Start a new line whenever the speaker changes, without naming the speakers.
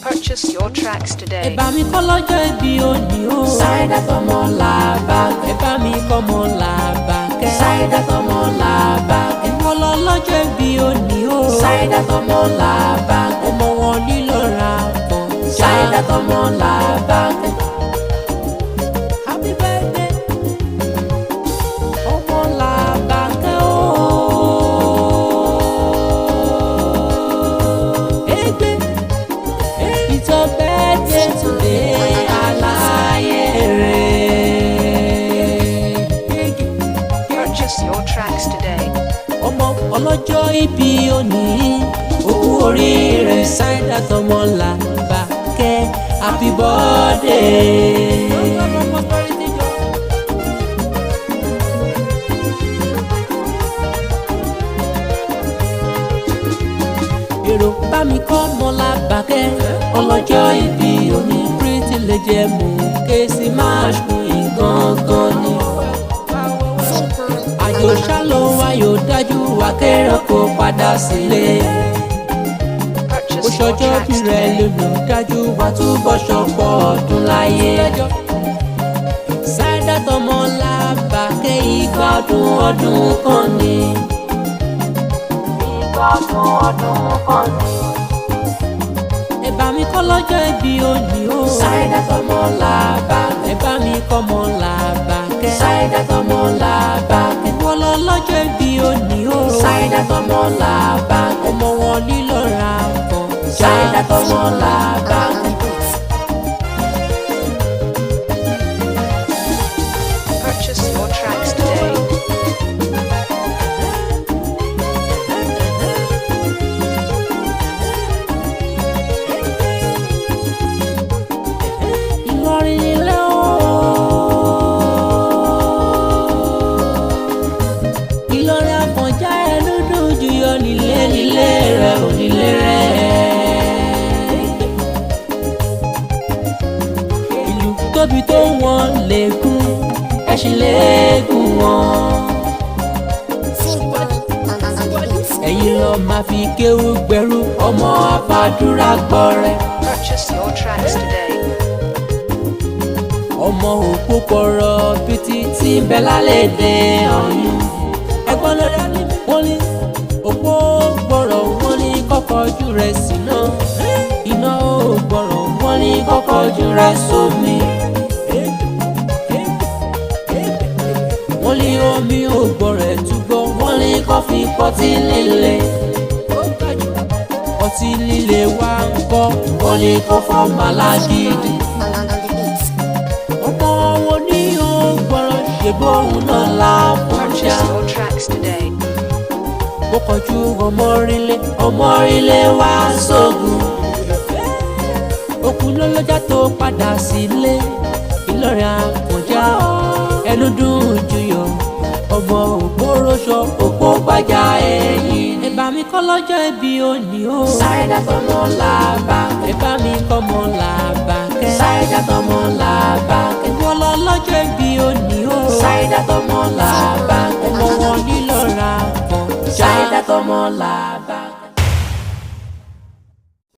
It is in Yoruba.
Purchase your tracks today.
Ẹ bá mi kọ́ lọ́jọ́ ìbí òní o. Saidat Omolabake. Ẹ bá mi kọ́ Omolabake. Saidat Omolabake. Mo lọ lọ́jọ́ ìbí òní o. Saidat Omolabake. Ọmọ wọn nílọ́ra pọ̀. Saidat Omolabake. Happy birthday Omolabake o. Egbe. It's your birthday today, alayere.
Purchase your tracks today.
Ọmọ ọlọ́jọ́ ìbí òní, ó kú oríire. Saidat Omolabake, happy birthday. Èrò bá mi kọ́ Omolabake, ọlọ́jọ́ ìbí òní. Pretty lady mú kéésì máa ṣùn ìgangan ni. Àjò ṣáló ayò dájú akérò kó padà sílé. Ó ṣọjọ́ bí rẹ̀ lónìí dájú wá túbọ̀ ṣọ̀pọ̀ ọdún láyé. Saidat Omolabake ìgbádùn ọdún kan ni. Ìgbádùn ọdún kan ni. Ẹ bá mi kọ́ lọ́jọ́ ìbí òní o. Saidat Omolabake. Ẹ bá mi kọ́ Omolabake. Saidat Omolabake. Wọ́n lọ lọ́jọ́ ìbí òní o. Saidat Omolabake. Ọmọ wọn nílọ́ra pọ̀. Saidat Omolabake.
Purchase your tracks today.
Ilorin ilé o. Ilorin Àfọ̀njá ẹnu dùn jù yọ nílé rẹ̀ onílé rẹ̀. Ìlú tóbi tó wọ́n lẹ́gùn, ẹṣin lẹ́gùn wọn. Ẹ̀yin lọ máa fi kéwú gbẹrú, ọmọ àfàdúrà gbọ́rẹ́.
Purchase your tracks today.
Ọmọ òpó pọ̀rọ̀ bìtì tí ń bẹ lálẹ́ dé ọ̀yún. Ẹ̀gbọ́n lọ́dọ̀ ni wọ́n ní òpó gbọ́rọ̀ wọ́n ní kọ́kọ́ ojú rẹ̀ síná. Iná ò gbọ́rọ̀ wọ́n ní kọ́kọ́ ojú rẹ̀ sómi. Wọ́n ní omi ò gbọ́rọ̀ ẹ̀túgbọ́ wọ́n ní kọ́fí pọ́tí líle. Ọtí líle wá ń kọ́ wọ́n ní kó fọ́ màlágídí. Ọmọ wo ni ó gbọ́rọ̀ ṣe bóun náà láàbùjá.
Purchase your tracks today.
Mo kọjú ọmọ orílẹ̀ wá sógun. Òkú lọ́lọ́jà tó padà sílé. Ìlọrin Àfọ̀njá ẹnu dùn jùyọ̀. Ọmọ ògbóróṣọ òpó gbájà ẹ̀yìn. Ẹ bá mi kọ́ lọ́jọ́ ìbí òní o. Saidat Omolabake. Ẹ bá mi kọ́ Omolabake. Saidat Omolabake. Wọ́n lọ lọ́jọ́ ìbí òní o. Saidat Omolabake. Ọmọ wọn nílọ́ra pọ̀. Saidat Omolabake.